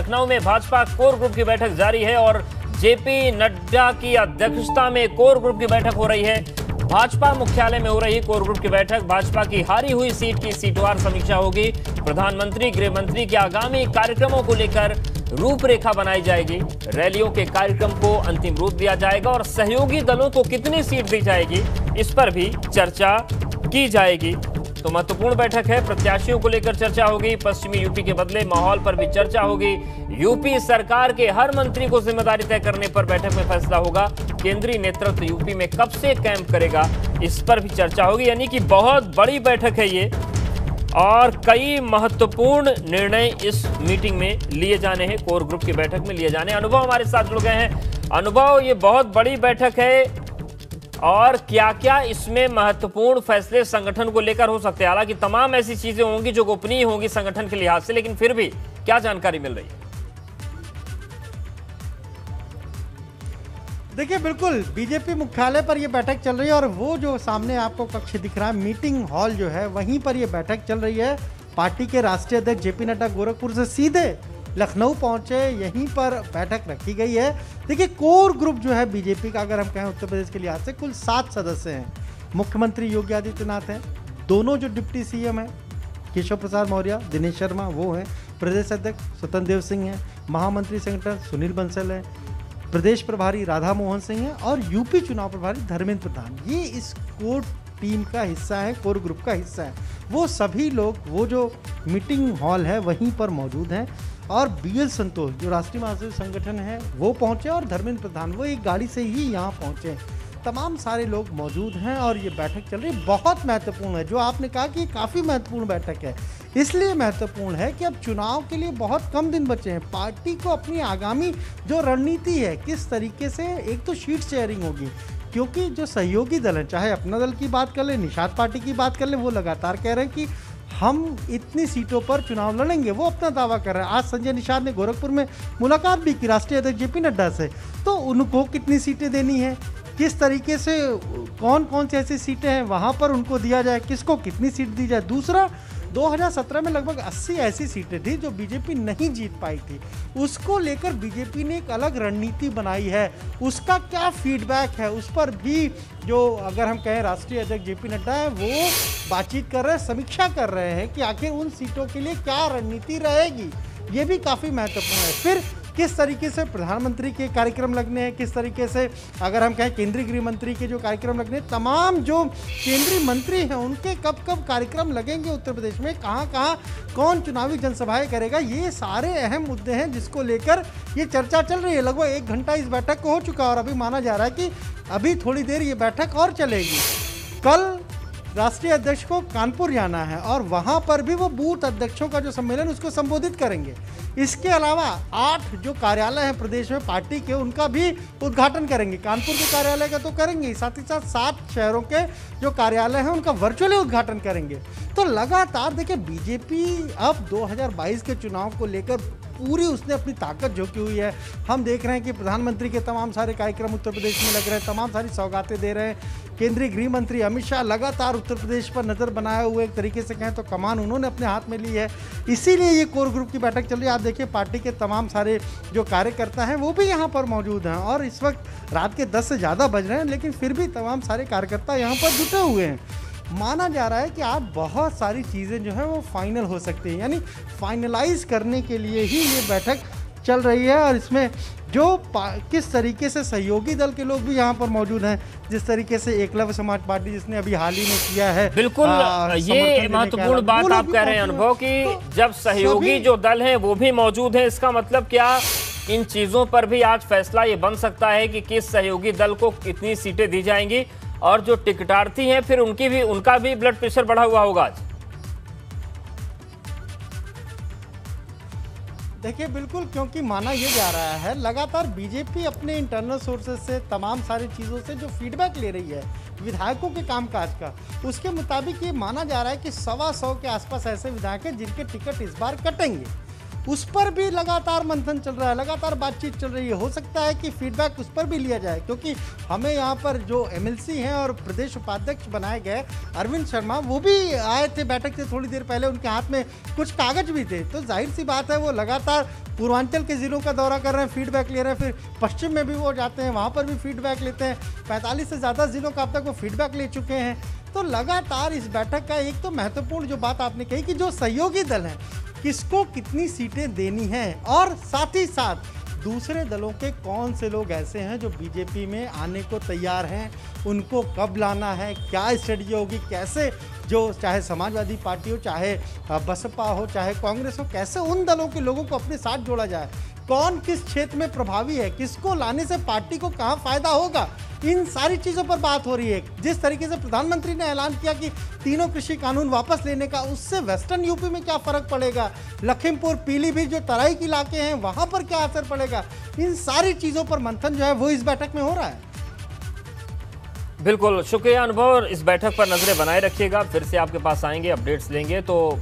लखनऊ में Bhajpa core group की बैठक जारी है और जेपी नड्डा की अध्यक्षता में कोर ग्रुप की बैठक हो रही है। भाजपा मुख्यालय में हो रही कोर ग्रुप की बैठक। भाजपा की हारी हुई सीट की सीटवार समीक्षा होगी। प्रधानमंत्री, गृह मंत्री के आगामी कार्यक्रमों को लेकर रूपरेखा बनाई जाएगी। रैलियों के कार्यक्रम को अंतिम रूप दिया जाएगा और सहयोगी दलों को कितनी सीट दी जाएगी, इस पर भी चर्चा की जाएगी। तो महत्वपूर्ण बैठक है। प्रत्याशियों को लेकर चर्चा होगी। पश्चिमी यूपी के बदले माहौल पर भी चर्चा होगी। यूपी सरकार के हर मंत्री को जिम्मेदारी तय करने पर बैठक में फैसला होगा। केंद्रीय नेतृत्व यूपी में कब से कैंप करेगा, इस पर भी चर्चा होगी। यानी कि बहुत बड़ी बैठक है ये और कई महत्वपूर्ण निर्णय इस मीटिंग में लिए जाने हैं, कोर ग्रुप की बैठक में लिए जाने। अनुभव हमारे साथ जुड़ गए हैं। अनुभव, ये बहुत बड़ी बैठक है और क्या क्या इसमें महत्वपूर्ण फैसले संगठन को लेकर हो सकते हैं? हालांकि तमाम ऐसी चीजें होंगी जो गोपनीय होंगी संगठन के लिहाज से, लेकिन फिर भी क्या जानकारी मिल रही है? देखिए, बिल्कुल बीजेपी मुख्यालय पर यह बैठक चल रही है और वो जो सामने आपको कक्ष दिख रहा है, मीटिंग हॉल जो है, वहीं पर यह बैठक चल रही है। पार्टी के राष्ट्रीय अध्यक्ष जेपी नड्डा गोरखपुर से सीधे लखनऊ पहुंचे, यहीं पर बैठक रखी गई है। देखिए, कोर ग्रुप जो है बीजेपी का, अगर हम कहें उत्तर प्रदेश के लिहाज से, कुल 7 सदस्य हैं। मुख्यमंत्री योगी आदित्यनाथ हैं, दोनों जो डिप्टी सीएम हैं केशव प्रसाद मौर्य, दिनेश शर्मा वो हैं, प्रदेश अध्यक्ष स्वतंत्र देव सिंह हैं, महामंत्री संगठन सुनील बंसल हैं, प्रदेश प्रभारी राधा मोहन सिंह हैं और यूपी चुनाव प्रभारी धर्मेंद्र प्रधान। ये इस कोर टीम का हिस्सा है, कोर ग्रुप का हिस्सा है। वो सभी लोग वो जो मीटिंग हॉल है वहीं पर मौजूद हैं और बीएल संतोष जो राष्ट्रीय महासचिव संगठन है वो पहुंचे और धर्मेंद्र प्रधान वो एक गाड़ी से ही यहाँ पहुंचे। तमाम सारे लोग मौजूद हैं और ये बैठक चल रही है। बहुत महत्वपूर्ण है, जो आपने कहा कि काफ़ी महत्वपूर्ण बैठक है। इसलिए महत्वपूर्ण है कि अब चुनाव के लिए बहुत कम दिन बचे हैं। पार्टी को अपनी आगामी जो रणनीति है, किस तरीके से, एक तो सीट शेयरिंग होगी, क्योंकि जो सहयोगी दल हैं, चाहे अपना दल की बात कर ले, निषाद पार्टी की बात कर ले, वो लगातार कह रहे हैं कि हम इतनी सीटों पर चुनाव लड़ेंगे। वो अपना दावा कर रहे हैं। आज संजय निषाद ने गोरखपुर में मुलाकात भी की राष्ट्रीय अध्यक्ष जेपी नड्डा से, तो उनको कितनी सीटें देनी है, किस तरीके से, कौन कौन सी ऐसी सीटें हैं वहाँ पर उनको दिया जाए, किसको कितनी सीट दी जाए। दूसरा, 2017 में लगभग 80 ऐसी सीटें थी जो बीजेपी नहीं जीत पाई थी, उसको लेकर बीजेपी ने एक अलग रणनीति बनाई है। उसका क्या फीडबैक है, उस पर भी जो, अगर हम कहें, राष्ट्रीय अध्यक्ष जेपी नड्डा है वो बातचीत कर रहे हैं, समीक्षा कर रहे हैं कि आखिर उन सीटों के लिए क्या रणनीति रहेगी। ये भी काफ़ी महत्वपूर्ण है। फिर किस तरीके से प्रधानमंत्री के कार्यक्रम लगने हैं, किस तरीके से, अगर हम कहें, केंद्रीय गृह मंत्री के जो कार्यक्रम लगने हैं, तमाम जो केंद्रीय मंत्री हैं उनके कब कब कार्यक्रम लगेंगे उत्तर प्रदेश में, कहाँ कहाँ कौन चुनावी जनसभाएं करेगा, ये सारे अहम मुद्दे हैं जिसको लेकर ये चर्चा चल रही है। लगभग 1 घंटा इस बैठक को हो चुका और अभी माना जा रहा है कि अभी थोड़ी देर ये बैठक और चलेगी। कल राष्ट्रीय अध्यक्ष को कानपुर जाना है और वहाँ पर भी वो बूथ अध्यक्षों का जो सम्मेलन उसको संबोधित करेंगे। इसके अलावा 8 जो कार्यालय हैं प्रदेश में पार्टी के, उनका भी उद्घाटन करेंगे। कानपुर के कार्यालय का तो करेंगे, साथ ही साथ 7 शहरों के जो कार्यालय हैं उनका वर्चुअली उद्घाटन करेंगे। तो लगातार देखिए, बीजेपी अब 2022 के चुनाव को लेकर पूरी उसने अपनी ताकत झोंकी हुई है। हम देख रहे हैं कि प्रधानमंत्री के तमाम सारे कार्यक्रम उत्तर प्रदेश में लग रहे हैं, तमाम सारी सौगातें दे रहे हैं। केंद्रीय गृह मंत्री अमित शाह लगातार उत्तर प्रदेश पर नज़र बनाए हुए, एक तरीके से कहें तो कमान उन्होंने अपने हाथ में ली है। इसीलिए ये कोर ग्रुप की बैठक चल रही है। आप देखिए, पार्टी के तमाम सारे जो कार्यकर्ता हैं वो भी यहाँ पर मौजूद हैं और इस वक्त रात के 10 से ज़्यादा बज रहे हैं, लेकिन फिर भी तमाम सारे कार्यकर्ता यहाँ पर जुटे हुए हैं। माना जा रहा है कि आज बहुत सारी चीज़ें जो है वो फाइनल हो सकती हैं, यानी फाइनलाइज करने के लिए ही ये बैठक चल रही है। और इसमें जो किस तरीके से सहयोगी दल के लोग भी यहाँ पर मौजूद हैं, जिस तरीके से एकलव्य समाज पार्टी जिसने अभी हाल ही में किया है, बिल्कुल ये महत्वपूर्ण बात आप कह रहे हैं अनुभव कि तो जब सहयोगी जो दल हैं वो भी मौजूद हैं, इसका मतलब क्या, इन चीजों पर भी आज फैसला ये बन सकता है कि किस सहयोगी दल को कितनी सीटें दी जाएंगी और जो टिकटार्थी हैं फिर उनका भी ब्लड प्रेशर बढ़ा हुआ होगा आज। देखिए, बिल्कुल, क्योंकि माना ये जा रहा है लगातार बीजेपी अपने इंटरनल सोर्सेज से, तमाम सारी चीज़ों से जो फीडबैक ले रही है विधायकों के कामकाज का, उसके मुताबिक ये माना जा रहा है कि 125 के आसपास ऐसे विधायक हैं जिनके टिकट इस बार कटेंगे। उस पर भी लगातार मंथन चल रहा है, लगातार बातचीत चल रही है। हो सकता है कि फीडबैक उस पर भी लिया जाए, क्योंकि हमें यहाँ पर जो एमएलसी हैं और प्रदेश उपाध्यक्ष बनाए गए अरविंद शर्मा, वो भी आए थे बैठक से थोड़ी देर पहले, उनके हाथ में कुछ कागज भी थे। तो जाहिर सी बात है वो लगातार पूर्वांचल के ज़िलों का दौरा कर रहे हैं, फीडबैक ले रहे हैं, फिर पश्चिम में भी वो जाते हैं, वहाँ पर भी फीडबैक लेते हैं। 45 से ज़्यादा ज़िलों का अब तक वो फीडबैक ले चुके हैं। तो लगातार इस बैठक का एक तो महत्वपूर्ण जो बात आपने कही कि जो सहयोगी दल हैं किसको कितनी सीटें देनी हैं, और साथ ही साथ दूसरे दलों के कौन से लोग ऐसे हैं जो बीजेपी में आने को तैयार हैं, उनको कब लाना है, क्या स्ट्रेटजी होगी, कैसे जो चाहे समाजवादी पार्टी हो, चाहे बसपा हो, चाहे कांग्रेस हो, कैसे उन दलों के लोगों को अपने साथ जोड़ा जाए, कौन किस क्षेत्र में प्रभावी है, किसको लाने से पार्टी को कहाँ फायदा होगा, इन सारी चीज़ों पर बात हो रही है। जिस तरीके से प्रधानमंत्री ने ऐलान किया कि तीनों कृषि कानून वापस लेने का, उससे वेस्टर्न यूपी में क्या फ़र्क पड़ेगा, लखीमपुर पीलीभीत जो तराई के इलाके हैं वहाँ पर क्या असर पड़ेगा, इन सारी चीज़ों पर मंथन जो है वो इस बैठक में हो रहा है। बिल्कुल शुक्रिया अनुभव। इस बैठक पर नजरें बनाए रखिएगा, फिर से आपके पास आएंगे, अपडेट्स लेंगे। तो